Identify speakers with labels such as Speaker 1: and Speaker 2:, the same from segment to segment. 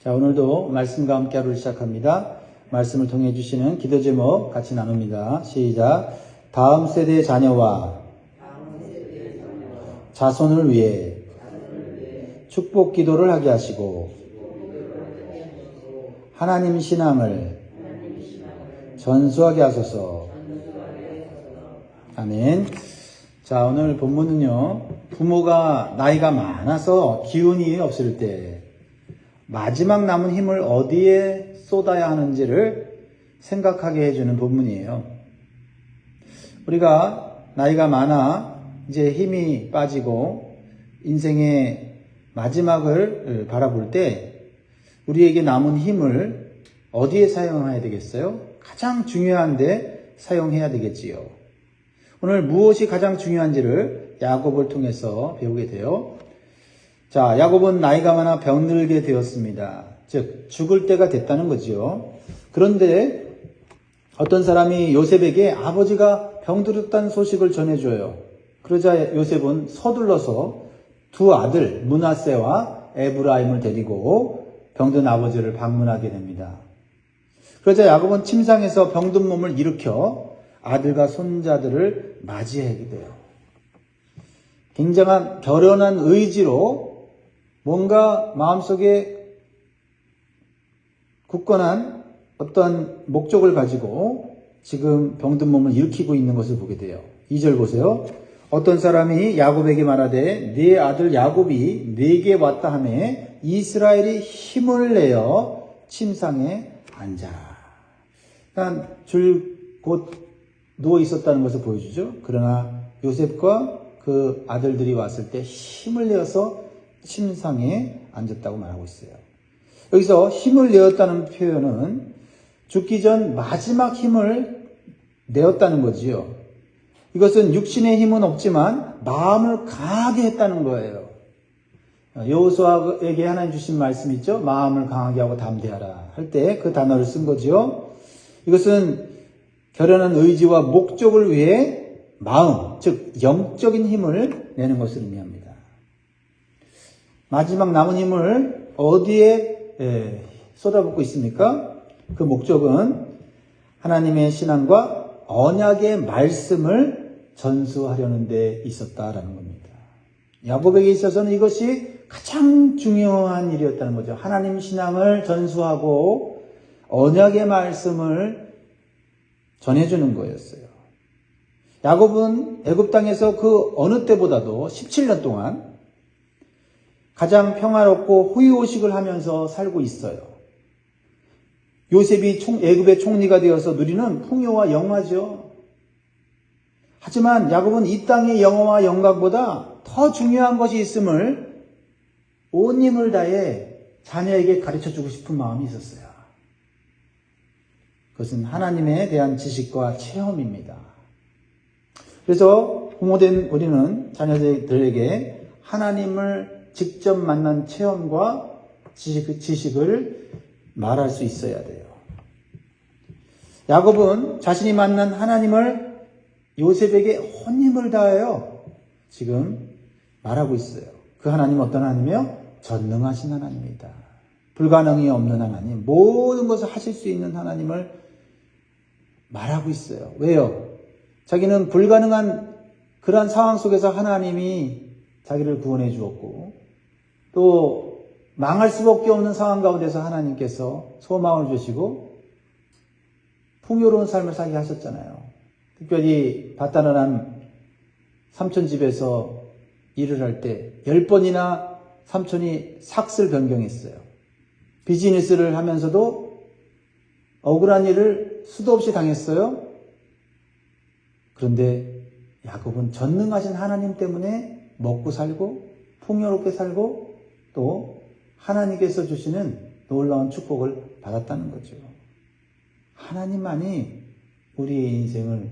Speaker 1: 자, 오늘도 말씀과 함께 하루를 시작합니다. 말씀을 통해 주시는 기도 제목 같이 나눕니다. 시작. 다음 세대의 자녀와 자손을 위해 축복 기도를 하게 하시고 하나님 신앙을 전수하게 하소서. 아멘. 자, 오늘 본문은요, 부모가 나이가 많아서 기운이 없을 때 마지막 남은 힘을 어디에 쏟아야 하는지를 생각하게 해주는 본문이에요. 우리가 나이가 많아 이제 힘이 빠지고 인생의 마지막을 바라볼 때 우리에게 남은 힘을 어디에 사용해야 되겠어요? 가장 중요한데 사용해야 되겠지요. 오늘 무엇이 가장 중요한지를 야곱을 통해서 배우게 돼요. 자, 야곱은 나이가 많아 병들게 되었습니다. 즉 죽을 때가 됐다는 거지요. 그런데 어떤 사람이 요셉에게 아버지가 병들었다는 소식을 전해줘요. 그러자 요셉은 서둘러서 두 아들 므낫세와 에브라임을 데리고 병든 아버지를 방문하게 됩니다. 그러자 야곱은 침상에서 병든 몸을 일으켜 아들과 손자들을 맞이하게 돼요. 굉장한 결연한 의지로 뭔가 마음속에 굳건한 어떤 목적을 가지고 지금 병든 몸을 일으키고 있는 것을 보게 돼요. 2절 보세요. 어떤 사람이 야곱에게 말하되 네 아들 야곱이 네게 왔다 하매 이스라엘이 힘을 내어 침상에 앉아. 그러니까 줄곧 누워 있었다는 것을 보여주죠. 그러나 요셉과 그 아들들이 왔을 때 힘을 내어서 침상에 앉았다고 말하고 있어요. 여기서 힘을 내었다는 표현은 죽기 전 마지막 힘을 내었다는 거지요. 이것은 육신의 힘은 없지만 마음을 강하게 했다는 거예요. 여호수아에게 하나님 주신 말씀 있죠? 마음을 강하게 하고 담대하라 할 때 그 단어를 쓴 거죠. 이것은 결연한 의지와 목적을 위해 마음, 즉 영적인 힘을 내는 것을 의미합니다. 마지막 남은 힘을 어디에 쏟아붓고 있습니까? 그 목적은 하나님의 신앙과 언약의 말씀을 전수하려는 데 있었다라는 겁니다. 야곱에게 있어서는 이것이 가장 중요한 일이었다는 거죠. 하나님 신앙을 전수하고 언약의 말씀을 전해주는 거였어요. 야곱은 애굽 땅에서 그 어느 때보다도 17년 동안 가장 평화롭고 호의호식을 하면서 살고 있어요. 요셉이 애굽의 총리가 되어서 누리는 풍요와 영화죠. 하지만 야곱은 이 땅의 영화와 영광보다 더 중요한 것이 있음을 온 힘을 다해 자녀에게 가르쳐주고 싶은 마음이 있었어요. 그것은 하나님에 대한 지식과 체험입니다. 그래서 부모된 우리는 자녀들에게 하나님을 직접 만난 체험과 지식을 말할 수 있어야 돼요. 야곱은 자신이 만난 하나님을 요셉에게 온 힘을 다하여 지금 말하고 있어요. 그 하나님은 어떤 하나님이에요? 전능하신 하나님이다. 불가능이 없는 하나님, 모든 것을 하실 수 있는 하나님을 말하고 있어요. 왜요? 자기는 불가능한 그러한 상황 속에서 하나님이 자기를 구원해 주었고 또 망할 수밖에 없는 상황 가운데서 하나님께서 소망을 주시고 풍요로운 삶을 살게 하셨잖아요. 특별히 바다나란 삼촌 집에서 일을 할 때 10번이나 삼촌이 삭슬 변경했어요. 비즈니스를 하면서도 억울한 일을 수도 없이 당했어요. 그런데 야곱은 전능하신 하나님 때문에 먹고 살고 풍요롭게 살고 또 하나님께서 주시는 놀라운 축복을 받았다는 거죠. 하나님만이 우리의 인생을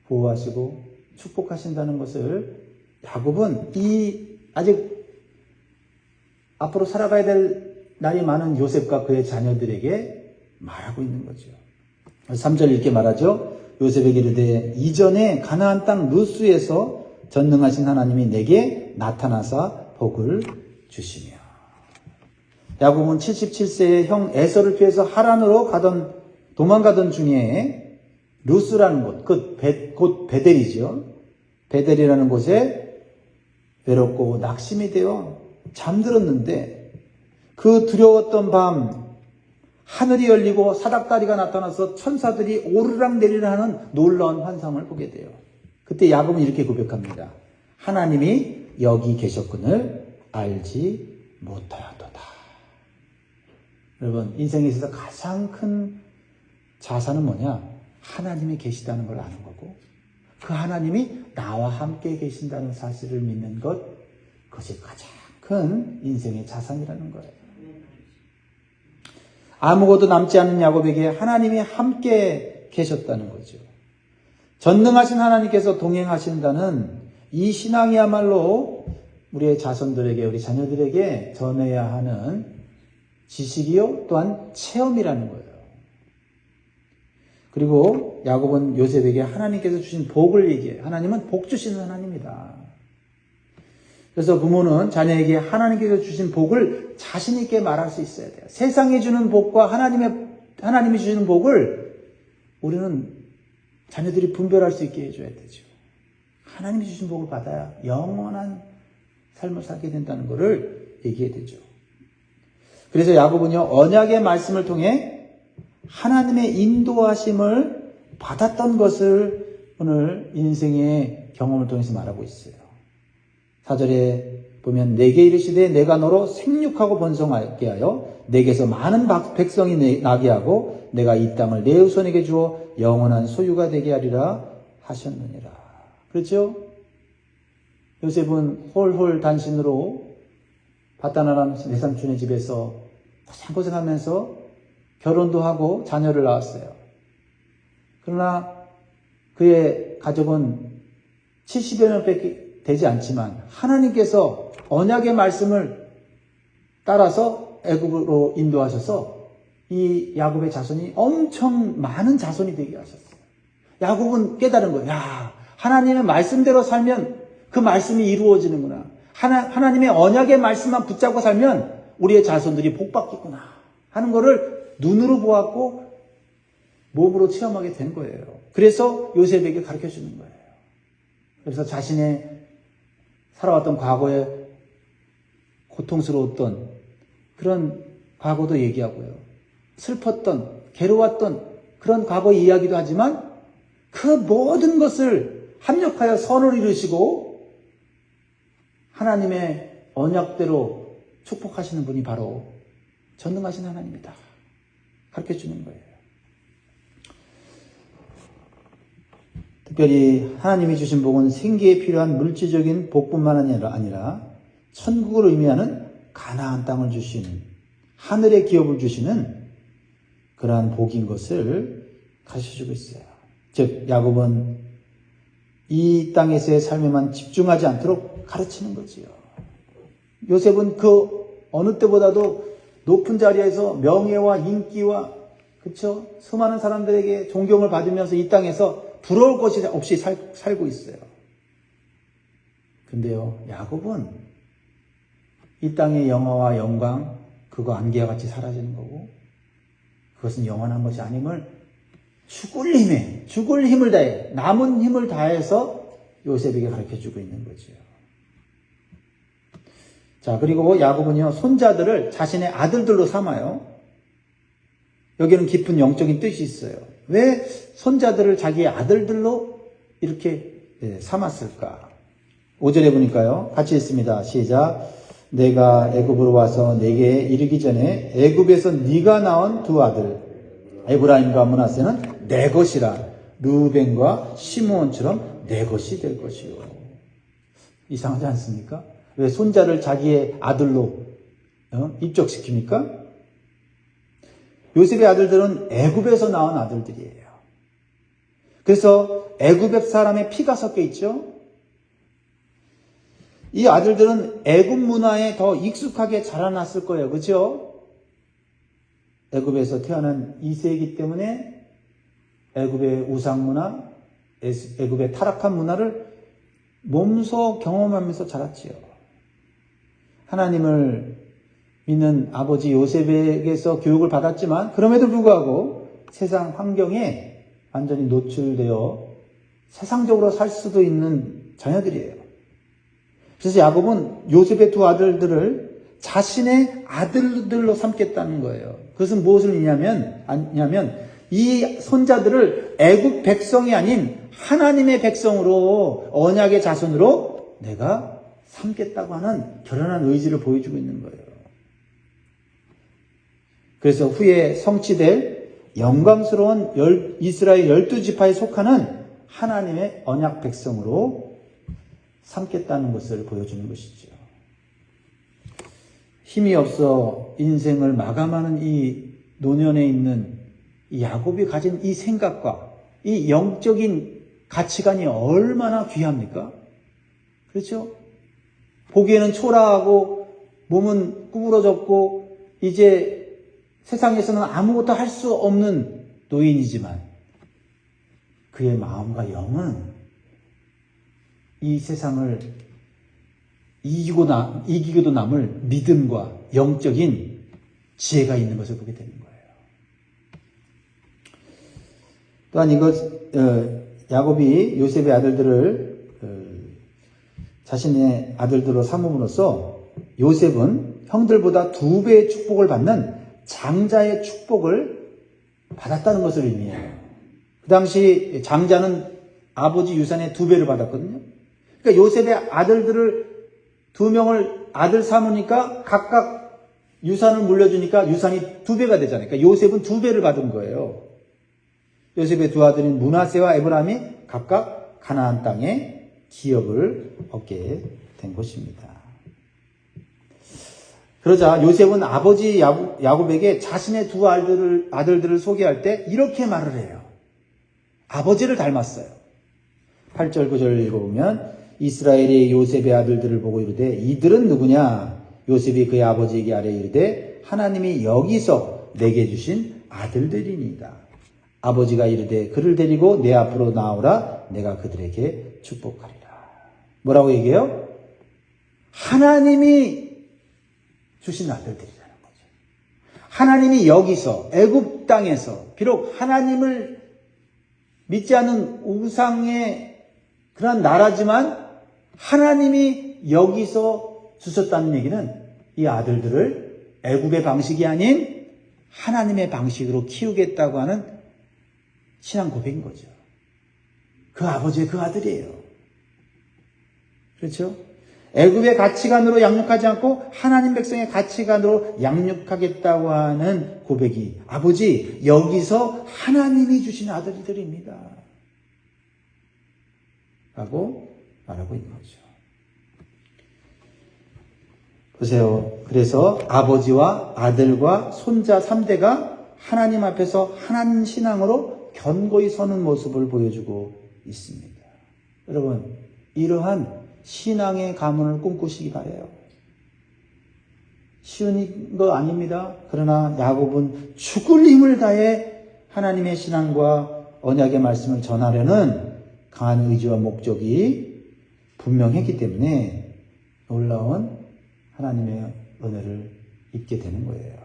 Speaker 1: 보호하시고 축복하신다는 것을 야곱은 아직 앞으로 살아가야 될 날이 많은 요셉과 그의 자녀들에게 말하고 있는 거죠. 3절 이렇게 말하죠. 요셉에게 이르되 이전에 가나안 땅 루스에서 전능하신 하나님이 내게 나타나사 복을 주시며. 야곱은 77세에 형 에서를 피해서 하란으로 도망가던 중에 루스라는 곳, 곧 베델이죠. 베델이라는 곳에 외롭고 낙심이 되어 잠들었는데 그 두려웠던 밤 하늘이 열리고 사닥다리가 나타나서 천사들이 오르락 내리락 하는 놀라운 환상을 보게 돼요. 그때 야곱은 이렇게 고백합니다. 하나님이 여기 계셨군을 알지 못하였도다. 여러분, 인생에 있어서 가장 큰 자산은 뭐냐? 하나님이 계시다는 걸 아는 거고, 그 하나님이 나와 함께 계신다는 사실을 믿는 것, 그것이 가장 큰 인생의 자산이라는 거예요. 아무것도 남지 않은 야곱에게 하나님이 함께 계셨다는 거죠. 전능하신 하나님께서 동행하신다는 이 신앙이야말로 우리의 자손들에게, 우리 자녀들에게 전해야 하는 지식이요 또한 체험이라는 거예요. 그리고 야곱은 요셉에게 하나님께서 주신 복을 얘기해요. 하나님은 복 주시는 하나님이다. 그래서 부모는 자녀에게 하나님께서 주신 복을 자신 있게 말할 수 있어야 돼요. 세상이 주는 복과 하나님이 주시는 복을 우리는 자녀들이 분별할 수 있게 해줘야 되죠. 하나님이 주신 복을 받아야 영원한 삶을 살게 된다는 것을 얘기해야 되죠. 그래서 야곱은요, 언약의 말씀을 통해 하나님의 인도하심을 받았던 것을 오늘 인생의 경험을 통해서 말하고 있어요. 4절에 보면 내게 이르시되 내가 너로 생육하고 번성하게 하여 내게서 많은 백성이 나게 하고 내가 이 땅을 내 후손에게 주어 영원한 소유가 되게 하리라 하셨느니라. 그렇죠? 요셉은 홀홀 단신으로 바다나람 외삼촌의 집에서 고생하면서 결혼도 하고 자녀를 낳았어요. 그러나 그의 가족은 70여 명밖에 되지 않지만 하나님께서 언약의 말씀을 따라서 애굽으로 인도하셔서 이 야곱의 자손이 엄청 많은 자손이 되게 하셨어요. 야곱은 깨달은 거예요. 야, 하나님의 말씀대로 살면 그 말씀이 이루어지는구나. 하나님의 언약의 말씀만 붙잡고 살면 우리의 자손들이 복받겠구나 하는 거를 눈으로 보았고 몸으로 체험하게 된 거예요. 그래서 요셉에게 가르쳐 주는 거예요. 그래서 자신의 살아왔던 과거에 고통스러웠던 그런 과거도 얘기하고요. 슬펐던, 괴로웠던 그런 과거 이야기도 하지만 그 모든 것을 합력하여 선을 이루시고 하나님의 언약대로 축복하시는 분이 바로 전능하신 하나님이다. 가르쳐 주는 거예요. 특별히 하나님이 주신 복은 생기에 필요한 물질적인 복뿐만 아니라 천국을 의미하는 가나안 땅을 주시는, 하늘의 기업을 주시는 그러한 복인 것을 가르쳐주고 있어요. 즉 야곱은 이 땅에서의 삶에만 집중하지 않도록 가르치는 거지요. 요셉은 그 어느 때보다도 높은 자리에서 명예와 인기와 그렇죠? 수많은 사람들에게 존경을 받으면서 이 땅에서 부러울 것이 없이 살고 있어요. 근데요, 야곱은 이 땅의 영화와 영광, 그거 안개와 같이 사라지는 거고, 그것은 영원한 것이 아님을 죽을 힘을 다해, 남은 힘을 다해서 요셉에게 가르쳐 주고 있는 거죠. 자, 그리고 야곱은요, 손자들을 자신의 아들들로 삼아요. 여기는 깊은 영적인 뜻이 있어요. 왜 손자들을 자기의 아들들로 이렇게 삼았을까? 5절에 보니까요. 같이 읽습니다. 시작. 내가 애굽으로 와서 내게 이르기 전에 애굽에서 네가 낳은 두 아들 에브라임과 므낫세는 내 것이라. 르우벤과 시므온처럼 내 것이 될 것이요. 이상하지 않습니까? 왜 손자를 자기의 아들로 입적시킵니까? 요셉의 아들들은 애굽에서 낳은 아들들이에요. 그래서 애굽 사람의 피가 섞여 있죠. 이 아들들은 애굽 문화에 더 익숙하게 자라났을 거예요. 그렇죠? 애굽에서 태어난 2세이기 때문에 애굽의 우상 문화, 애굽의 타락한 문화를 몸소 경험하면서 자랐지요. 하나님을 믿는 아버지 요셉에게서 교육을 받았지만 그럼에도 불구하고 세상 환경에 완전히 노출되어 세상적으로 살 수도 있는 자녀들이에요. 그래서 야곱은 요셉의 두 아들들을 자신의 아들들로 삼겠다는 거예요. 그것은 무엇을 의미하냐면 이 손자들을 애국 백성이 아닌 하나님의 백성으로 언약의 자손으로 내가 삼겠다고 하는 결연한 의지를 보여주고 있는 거예요. 그래서 후에 성취될 영광스러운 이스라엘 12지파에 속하는 하나님의 언약 백성으로 삼겠다는 것을 보여주는 것이죠. 힘이 없어 인생을 마감하는 이 노년에 있는 이 야곱이 가진 이 생각과 이 영적인 가치관이 얼마나 귀합니까? 그렇죠? 보기에는 초라하고 몸은 구부러졌고 이제 세상에서는 아무것도 할 수 없는 노인이지만 그의 마음과 영은 이 세상을 이기고도 남을 믿음과 영적인 지혜가 있는 것을 보게 되는 거예요. 또한 야곱이 요셉의 아들들을 자신의 아들들로 삼음으로써 요셉은 형들보다 2배의 축복을 받는 장자의 축복을 받았다는 것을 의미해요. 그 당시 장자는 아버지 유산의 2배를 받았거든요. 그러니까 요셉의 아들들을 2명을 아들 삼으니까 각각 유산을 물려주니까 유산이 2배가 되잖아요. 그러니까 요셉은 2배를 받은 거예요. 요셉의 두 아들인 므낫세와 에브라임이 각각 가나안 땅에 기업을 얻게 된 것입니다. 그러자 요셉은 아버지 야곱에게 자신의 두 아들들을 소개할 때 이렇게 말을 해요. 아버지를 닮았어요. 8절 9절을 읽어보면 이스라엘이 요셉의 아들들을 보고 이르되 이들은 누구냐? 요셉이 그의 아버지에게 아뢰 이르되 하나님이 여기서 내게 주신 아들들이니이다. 아버지가 이르되 그를 데리고 내 앞으로 나오라. 내가 그들에게 축복하리라. 뭐라고 얘기해요? 하나님이 주신 아들들이라는 거죠. 하나님이 여기서 애굽 땅에서 비록 하나님을 믿지 않는 우상의 그런 나라지만 하나님이 여기서 주셨다는 얘기는 이 아들들을 애굽의 방식이 아닌 하나님의 방식으로 키우겠다고 하는 신앙 고백인 거죠. 그 아버지의 그 아들이에요. 그렇죠? 애굽의 가치관으로 양육하지 않고 하나님 백성의 가치관으로 양육하겠다고 하는 고백이 아버지 여기서 하나님이 주신 아들들입니다. 라고 말하고 있는 거죠. 보세요. 그래서 아버지와 아들과 손자 3대가 하나님 앞에서 하나님 신앙으로 견고히 서는 모습을 보여주고 있습니다. 여러분, 이러한 신앙의 가문을 꿈꾸시기 바라요. 쉬운 거 아닙니다. 그러나 야곱은 죽을 힘을 다해 하나님의 신앙과 언약의 말씀을 전하려는 강한 의지와 목적이 분명했기 때문에 놀라운 하나님의 은혜를 입게 되는 거예요.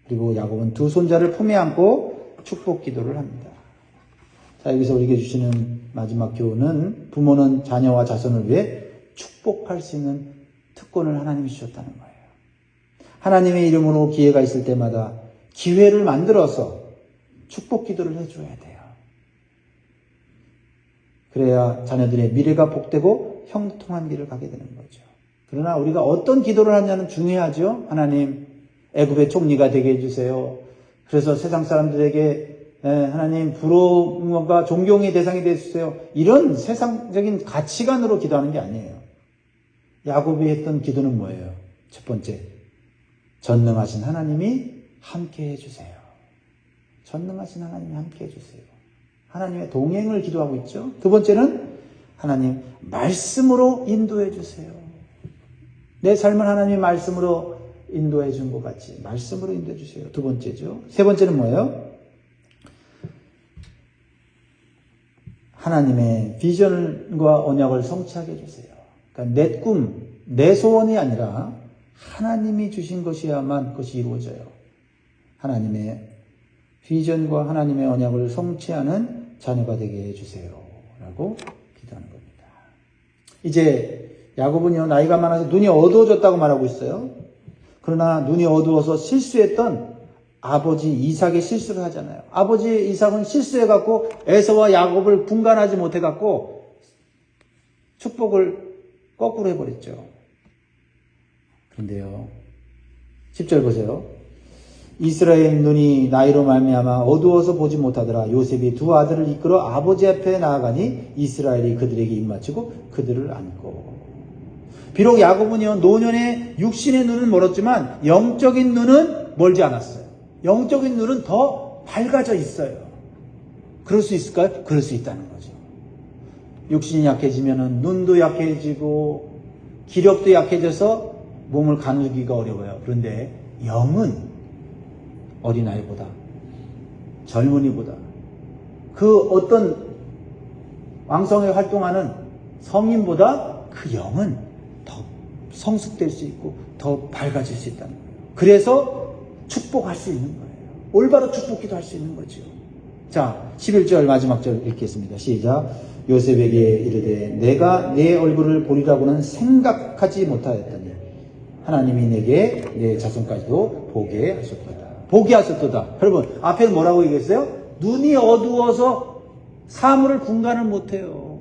Speaker 1: 그리고 야곱은 두 손자를 품에 안고 축복 기도를 합니다. 자, 여기서 우리에게 주시는 마지막 교훈은 부모는 자녀와 자손을 위해 축복할 수 있는 특권을 하나님이 주셨다는 거예요. 하나님의 이름으로 기회가 있을 때마다 기회를 만들어서 축복 기도를 해줘야 돼요. 그래야 자녀들의 미래가 복되고 형통한 길을 가게 되는 거죠. 그러나 우리가 어떤 기도를 하냐는 중요하죠. 하나님, 애굽의 총리가 되게 해주세요. 그래서 세상 사람들에게 하나님 부러움과 존경의 대상이 되어주세요. 이런 세상적인 가치관으로 기도하는 게 아니에요. 야곱이 했던 기도는 뭐예요? 첫 번째, 전능하신 하나님이 함께 해주세요. 전능하신 하나님이 함께 해주세요. 하나님의 동행을 기도하고 있죠. 두 번째는 하나님 말씀으로 인도해 주세요. 내 삶을 하나님의 말씀으로 인도해 준 것 같이 말씀으로 인도해 주세요. 두 번째죠. 세 번째는 뭐예요? 하나님의 비전과 언약을 성취하게 해주세요. 그러니까 내 꿈, 내 소원이 아니라 하나님이 주신 것이야만 그것이 이루어져요. 하나님의 비전과 하나님의 언약을 성취하는 자녀가 되게 해주세요. 라고 기도하는 겁니다. 이제 야곱은요, 나이가 많아서 눈이 어두워졌다고 말하고 있어요. 그러나 눈이 어두워서 실수했던 아버지 이삭의 실수를 하잖아요. 아버지 이삭은 실수해갖고 에서와 야곱을 분간하지 못해갖고 축복을 거꾸로 해버렸죠. 그런데요, 10절 보세요. 이스라엘 눈이 나이로 말미암아 어두워서 보지 못하더라. 요셉이 두 아들을 이끌어 아버지 앞에 나아가니 이스라엘이 그들에게 입맞추고 그들을 안고. 비록 야곱은요, 노년의 육신의 눈은 멀었지만 영적인 눈은 멀지 않았어요. 영적인 눈은 더 밝아져 있어요. 그럴 수 있을까요? 그럴 수 있다는 거죠. 육신이 약해지면은 눈도 약해지고 기력도 약해져서 몸을 가누기가 어려워요. 그런데 영은 어린아이보다, 젊은이보다, 그 어떤 왕성하게 활동하는 성인보다 그 영은 더 성숙될 수 있고 더 밝아질 수 있다는 거예요. 그래서 축복할 수 있는 거예요. 올바로 축복기도 할 수 있는 거죠. 자, 11절 마지막 절 읽겠습니다. 시작. 요셉에게 이르되 내가 내 얼굴을 보리라고는 생각하지 못하였더니 하나님이 내게 내 자손까지도 보게 하셨도다. 보게 하셨도다. 여러분, 앞에 뭐라고 얘기했어요? 눈이 어두워서 사물을 분간을 못해요.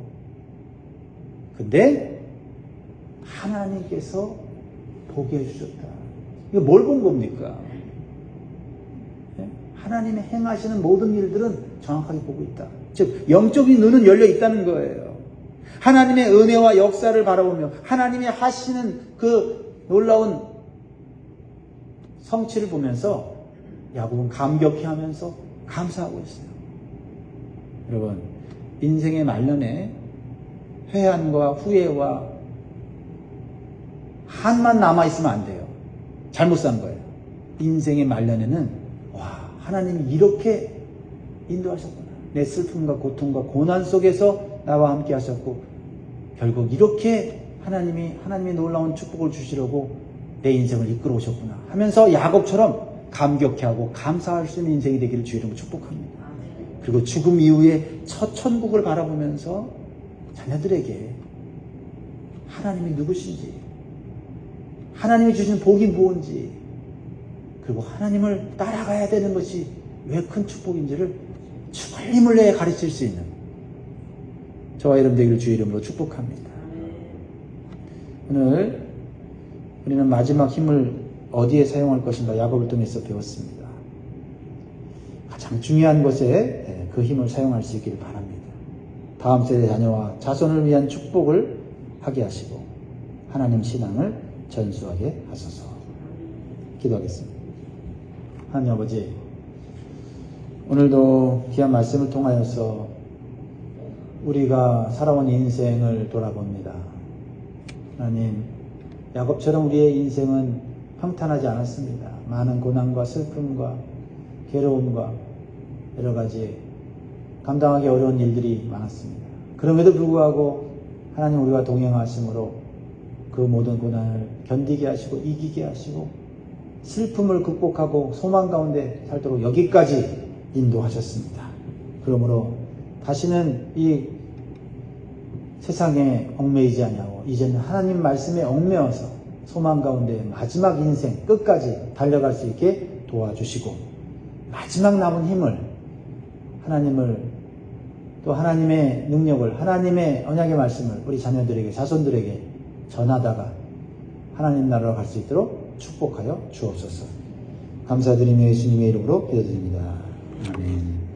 Speaker 1: 근데 하나님께서 보게 해주셨다. 이거 뭘 본 겁니까? 하나님의 행하시는 모든 일들은 정확하게 보고 있다. 즉 영적인 눈은 열려 있다는 거예요. 하나님의 은혜와 역사를 바라보며 하나님이 하시는 그 놀라운 성취를 보면서 야곱은 감격해하면서 감사하고 있어요. 여러분, 인생의 말년에 회한과 후회와 한만 남아있으면 안 돼요. 잘못 산 거예요. 인생의 말년에는 와, 하나님이 이렇게 인도하셨구나. 내 슬픔과 고통과 고난 속에서 나와 함께 하셨고 결국 이렇게 하나님의 놀라운 축복을 주시려고 내 인생을 이끌어 오셨구나 하면서 야곱처럼 감격해하고 감사할 수 있는 인생이 되기를 주의 이름으로 축복합니다. 그리고 죽음 이후에 첫 천국을 바라보면서 자녀들에게 하나님이 누구신지, 하나님이 주신 복이 무엇인지, 그리고 하나님을 따라가야 되는 것이 왜 큰 축복인지를 죽을 힘을 내어 가르칠 수 있는 저와 여러분 되기를 주의 이름으로 축복합니다. 오늘 우리는 마지막 힘을 어디에 사용할 것인가 야곱을 통해서 배웠습니다. 가장 중요한 것에 그 힘을 사용할 수 있기를 바랍니다. 다음 세대 자녀와 자손을 위한 축복을 하게 하시고 하나님 신앙을 전수하게 하소서. 기도하겠습니다. 하나님 아버지, 오늘도 귀한 말씀을 통하여서 우리가 살아온 인생을 돌아봅니다. 하나님, 야곱처럼 우리의 인생은 평탄하지 않았습니다. 많은 고난과 슬픔과 괴로움과 여러 가지 감당하기 어려운 일들이 많았습니다. 그럼에도 불구하고 하나님 우리와 동행하심으로 그 모든 고난을 견디게 하시고 이기게 하시고 슬픔을 극복하고 소망 가운데 살도록 여기까지 인도하셨습니다. 그러므로 다시는 이 세상에 얽매이지 아니하고 이제는 하나님 말씀에 얽매어서 소망 가운데 마지막 인생 끝까지 달려갈 수 있게 도와주시고 마지막 남은 힘을 하나님을 또 하나님의 능력을 하나님의 언약의 말씀을 우리 자녀들에게 자손들에게 전하다가 하나님 나라로 갈 수 있도록 축복하여 주옵소서. 감사드리며 예수님의 이름으로 기도드립니다. 아멘.